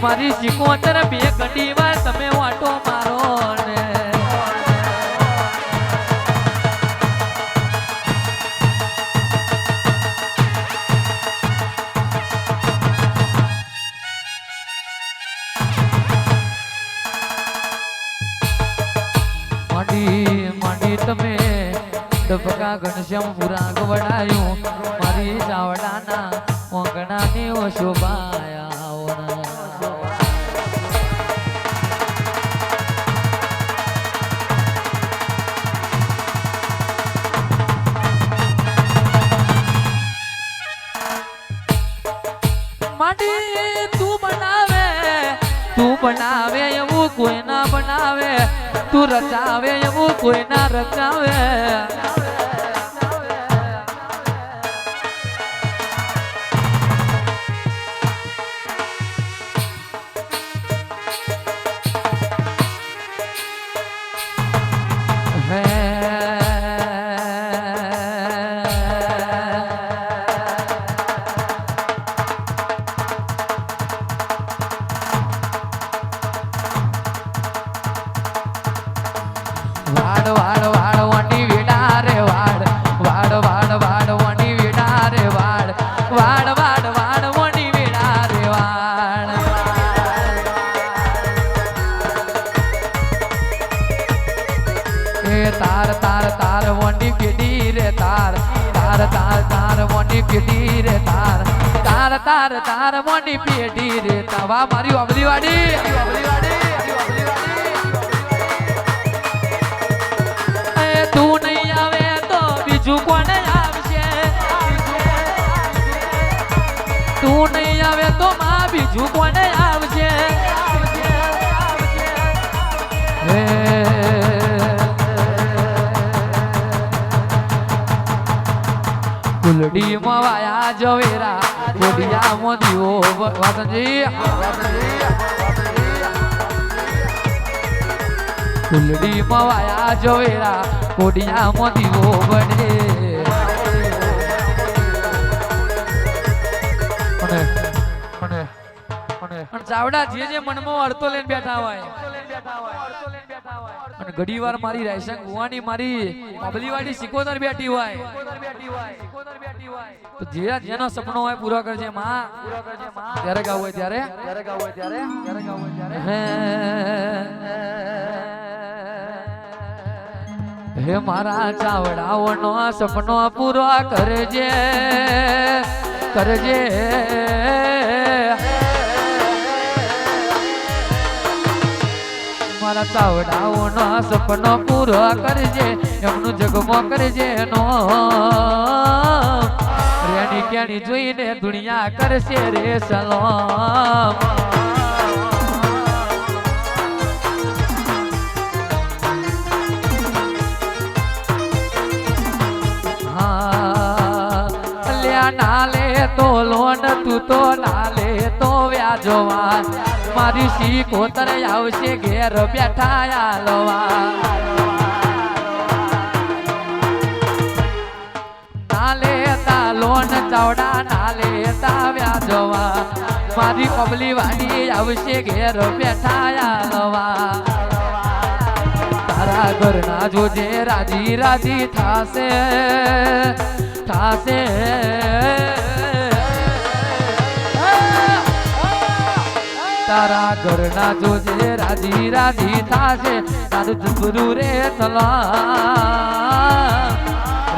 મારી સિકોતર બે ઘડી વાર તમે વાટો મારો ને માંડી તમે ડબકા ઘનશ્યામ પુરા ગવડાયું મારી ચાવડાના ઓંગણાની ઓ શોભાયા તું બનાવે એવું કોઈ ના બનાવે તું રચાવે એવું કોઈ ના રચાવે તાર તાર તાર વંડી પીડી રે તાર તાર તાર તાર વંડી પીડી રે તાર તાર તાર તાર વંડી પીડી રે તવા મારી અબલી વાડી તું નહીં આવે તો બીજું કોને આવશે તું નહીં આવે તો માં બીજું કોને આવશે કુલડી માં વાયા જવેરા ગોડિયા માં દીવો વાતજી કુલડી માં વાયા જવેરા ગોડિયા માં દીવો બને ચાવડા જે મનમાં અડતો લઈને બેઠા હોય અને ઘડી વાર મારી રાયસંગ ભુવાની મારી અબલીવાડી સિકોતર બેઠી હોય તો જેનો સપનો હોય પૂરો કરજે માં ત્યારે ગાવ હોય ત્યારે હે મારા ચાવડાઓનો સપનો પૂરો કરજે મારા ચાવડાઓનો સપનો પૂરો કરજે એમનું જગમો કરજે નો રેણી કેણી જોઈને દુનિયા કરશે રે સલામ નાલે તો લોન તું તો નાલે તો વ્યાજવા મારી સિકોતર આવશે ઘેર બેઠા આલવા નાલે તા લોન ચાવડા નાલે તા વ્યાજવા મારી કબલી વાડી આવશે ઘેર બેઠા આલવા તારા ઘરના જોજે રાજી રાજી થાશે તારા ઘરના જોજે રાજી રાજી થાશે તારું જબરું રે સલામ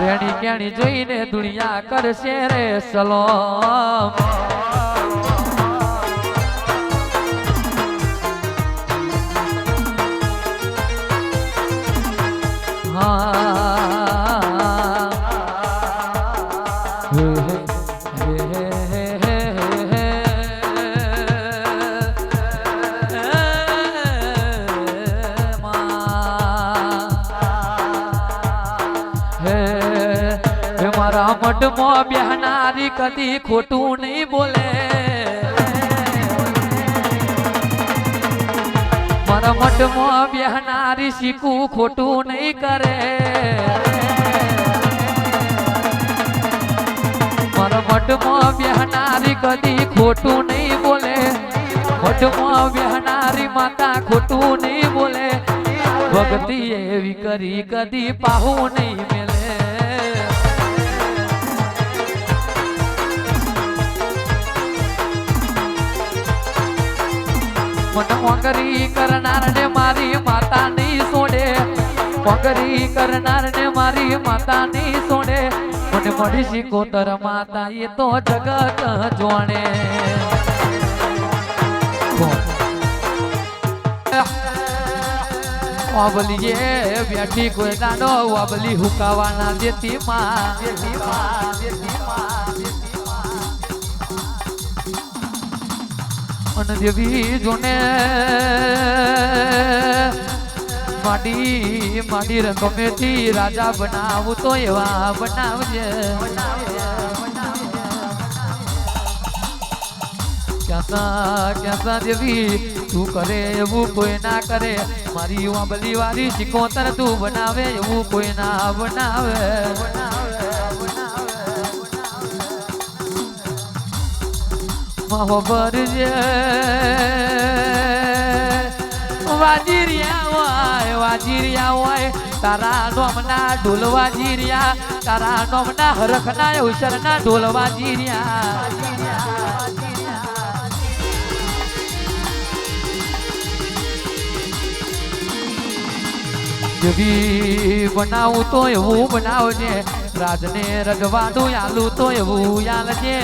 રેણી કેણી જોઈને દુનિયા કરશે રે સલામ મારા મઢમાં બેહનારી કદી ખોટું નહીં બોલે મારા મઢમાં બેહનારી શીખું ખોટું નહીં કરે મારા મઢમાં બેહનારી કદી ખોટું નહીં બોલે મઢમાં બેહનારી માતા ખોટું નહીં બોલે ભક્તિ એવી કરી કદી પાહું નહીં મેલે મને મોંગરી કરનાર ને મારી માતા નહીં છોડે મોંગરી કરનાર ને મારી માતા નહીં છોડે મને મળી શીખોતર માતા એ તો જગત જોણે વાબલીએ બેઠી કોઈ દાડો વાબલી હુકાવાના દેતી માં અને દેવી જોને માડી માડી રંગમેથી રાજા બનાવું તો એવા બનાવજે ક્યાં દેવી તું કરે એવું કોઈ ના કરે મારી વાબલી વાળી શીખોતર તું બનાવે એવું કોઈ ના બનાવે મહોબર જે વાજીરિયા હોય તારા નોમના ઢોલ વાજીરિયા તારા નોમના હરખના ઉશરના ઢોલ વાજીરિયા જેવી બનાવું તો એવું બનાવજે રાજને રજવાનું આલું તો એવું યાલજે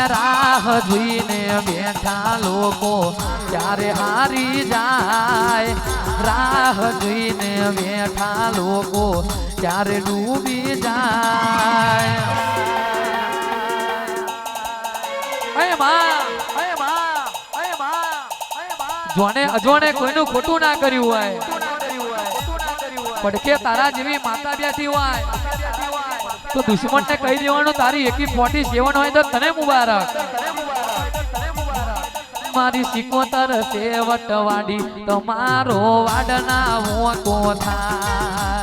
રાહ જોઈને બેઠા લોકો ત્યારે હારી જાય રાહ જોઈને બેઠા લોકો ત્યારે ડૂબી જાય જોને અજોને કોઈનું ખોટું ના કર્યું હોય પડકે તારા જેવી માતા બેઠી હોય તો દુશ્મન ને કહી દેવાનું તારી એકી 47 હોય તો તને મુબારક મારી શીખોતર સેવટ વાડી તમારો વાડના વોકો થાય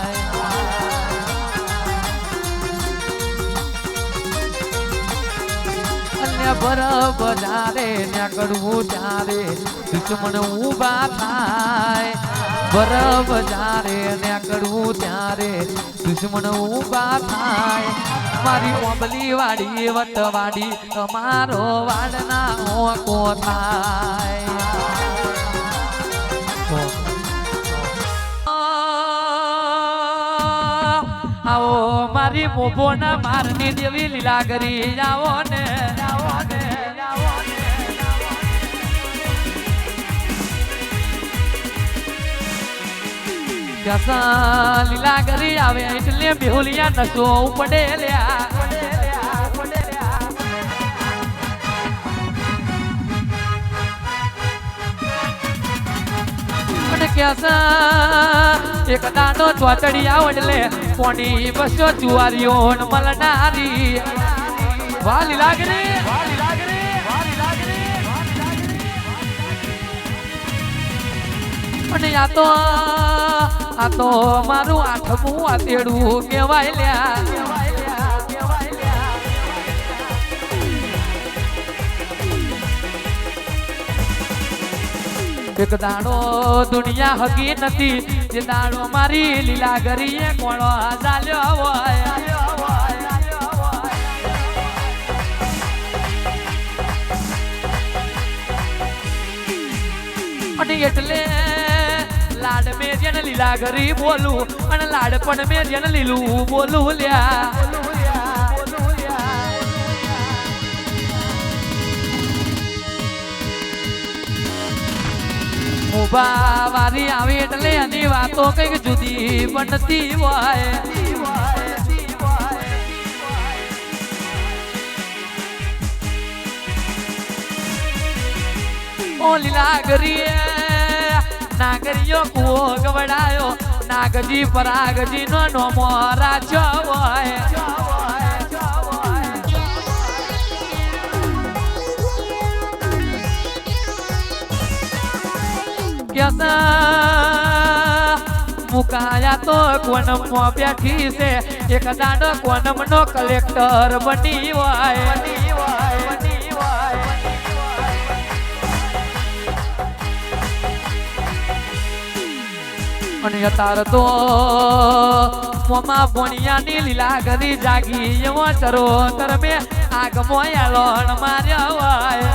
બજારે ને કરવું ત્યારે દુશ્મન ઉભા થાય બજારે ને કરવું ત્યારે દુશ્મન ઉભા થાય મારી ઓબલી વાડી વટવાડી તમારો વાડના ઓકો થાય આવો મારી મોભોના મારની દેવી લીલા કરી આવો ને જસા લીલા કરી આવે એટલે બેહુલિયા નસો ઉપડે લ્યા અને ક્યાસા એક દાનો ચોતડી આવડલે પોણી બસો જુવારીઓ મલનારી વાહ લીલા કરી અને આ તો મારું 8મું આતેડું કહેવાય લ્યા એક દાડો દુનિયા હગી નથી જે દાડો મારી લીલા ગરીએ કોણો ચાલ્યો હોય અને એટલે લાડ મેં જેને લીલા ગરી બોલું અને લાડ પણ મેં જેને લીલું બોલું લ્યા મોબા વારી આવી એટલે એની વાતો કઈક જુદી બનતી હોય ઓ લીલાગરી નાગરીયો કુવો ગવડાયો નાગજી પરાગજી નો નોમો રાખ્યો હોય મુકાયા તો કોનમ બેઠી છે એક દાડો કોનમ નો કલેક્ટર બની હોય અને અત્યારે તો મોમાં ભોણિયાની લીલા ગરી જાગી એવો ચરોતર મેં આગ મોયાલોણ માર્યો હોય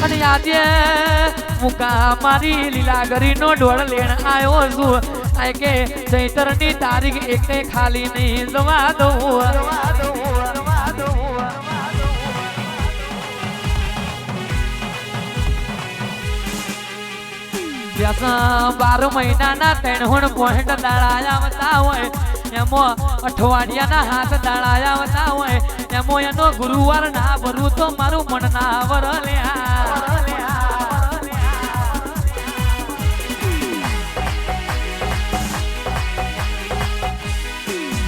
અને આજે મુકા મારી લીલા ગરી નો ઢોળ લેણ આવ્યો છું આ કે ચૈતર ની તારીખ એક ખાલી નહીં જવા દઉં બાર મહિનાના 3.5 દાડા આવતા હોય એમાં અઠવાડિયાના હાથ દાડા આવતા હોય એમાં એનો ગુરુવાર ના ભરું તો મારું મન ના વરલ્યા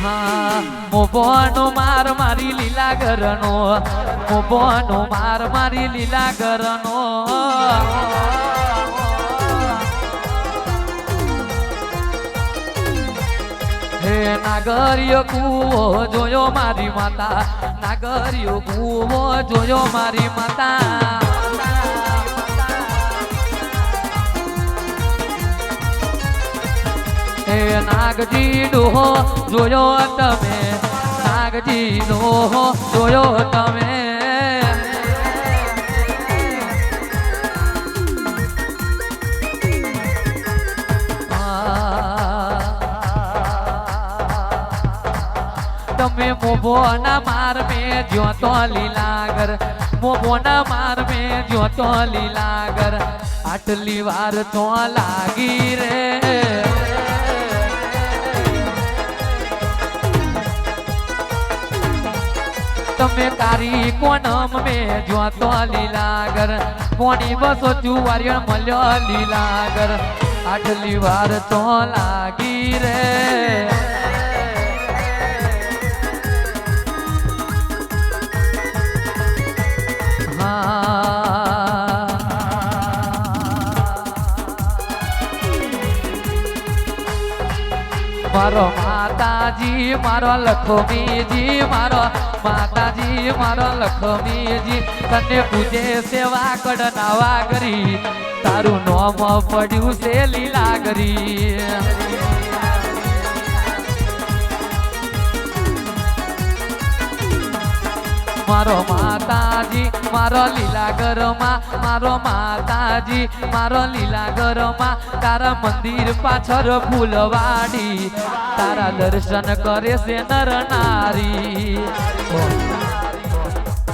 હા મોબોનો માર મારી લીલા ઘરનો મોબોનો માર મારી લીલા ઘરનો નાગરિયો કૂવો જોયો મારી માતા નાગરિયો કૂવો જોયો મારી માતા હે નાગજી ડોહો જોયો તમે નાગજી ડોહો જોયો તમે તમે મોભોના માર મેં જો તો લીલાગર મોભોના માર મેં જો તો લીલાગર આટલી વાર તો લાગી રે તમે તારી કોનમ મેં જો તો લીલાગર પોણી 244 મળ્યો લીલાગર આટલી વાર તો લાગી રે મારો માતાજી મારો લક્ષ્મીજી મારો માતાજી મારો લક્ષ્મીજી તને પૂજે સેવા કડનાવા કરી તારું નામ પડ્યું છે લીલા કરી મારો માતાજી મારો લીલા ઘરમાં મારો માતાજી મારો લીલા ઘરમાં તારા મંદિર પાછળ ફૂલવાડી તારા દર્શન કરે છે નર નારી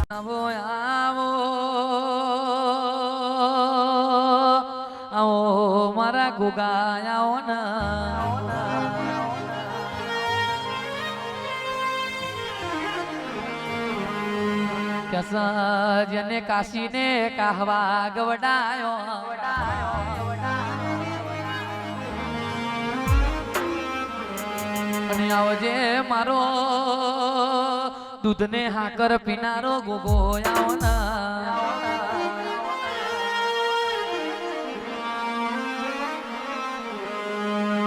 આવો આવો આવો મારા ગોગા આવો ના જેને કાશીને કાહવા ગવડાયો અને આવજે મારો દૂધને હાકર પીનારો ગોગો આવો ના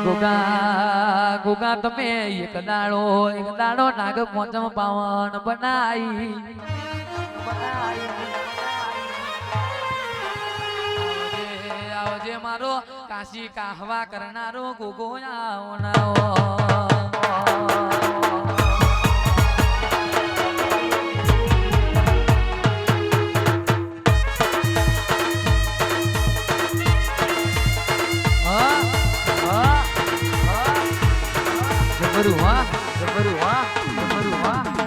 ગોગા ગોગા તમે એક દાડો નાગ પોચમ પાવન બનાઈ આવજે મારો કાશી કાહવા કરનારો ગોગો આવો જબરું હા જબરું હા જબરું હા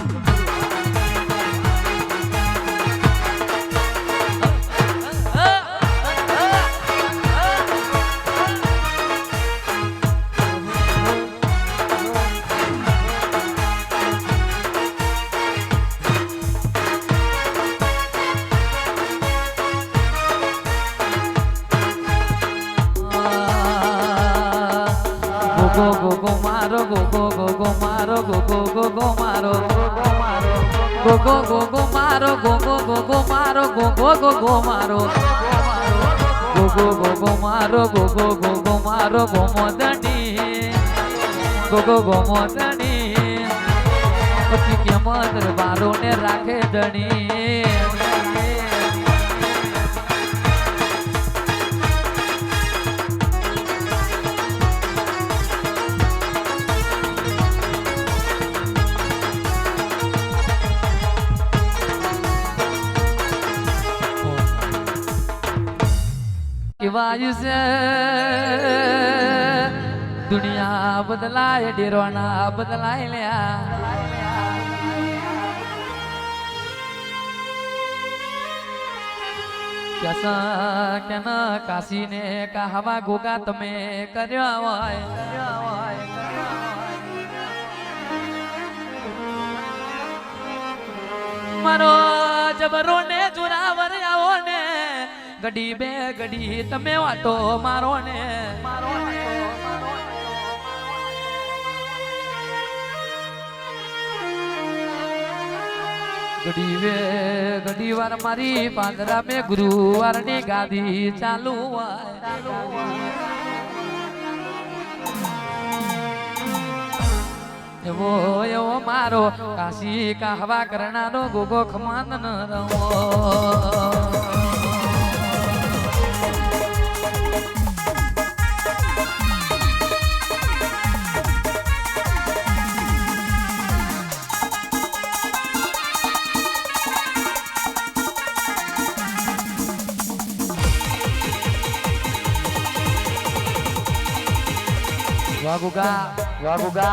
ગો ગો ગો મારો ગો ગો ગો ગો મારો ગો ગો ગો ગો મારો ગો ગો ગો ગો મારો ગો ગો ગો ગો મારો ગો ગો ગો ગો મારો ગો ગો ગો ગો મારો ગો ગો ગો ગો મારો go મોદણી go go go મોદણી પછી કેમ દરબારો ને રાખે ધણી वायु से दुनिया बदलाए डेरोना बदलाए लिया कैसा कहना काशी ने कहा गोगा तमे कर्यो मारो जबरो ने जुरावर आओ ने गडी बे गडी तमे वाटो मारो ने गडी वे गडी वार मारी पांदरा में गुरुवार ने गादी चालू एवो एवो मारो काशी का हवा करना रो गोगो खमान न रहो वागुगा वागुगा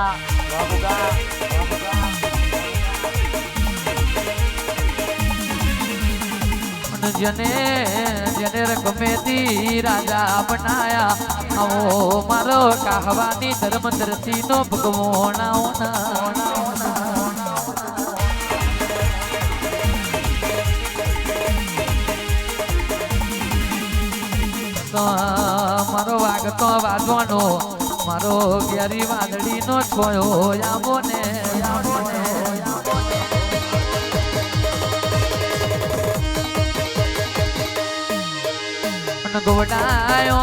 वागुगा जने जने रकमेती राजा बनाया आओ मारो कहवानी धर्म धरती नो भगवाना होना तो मारो वाग तो वाजवानो मारो ग्यारी वादड़ी नो छोयो याबो ने गोडायो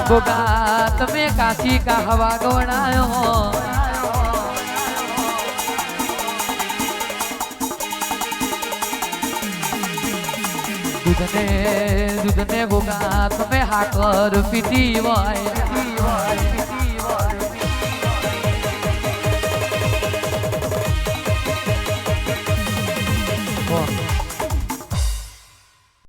गोगा तमे काशी का हवा गोडायो दूधने गोगा तमे हाकर पीती वाय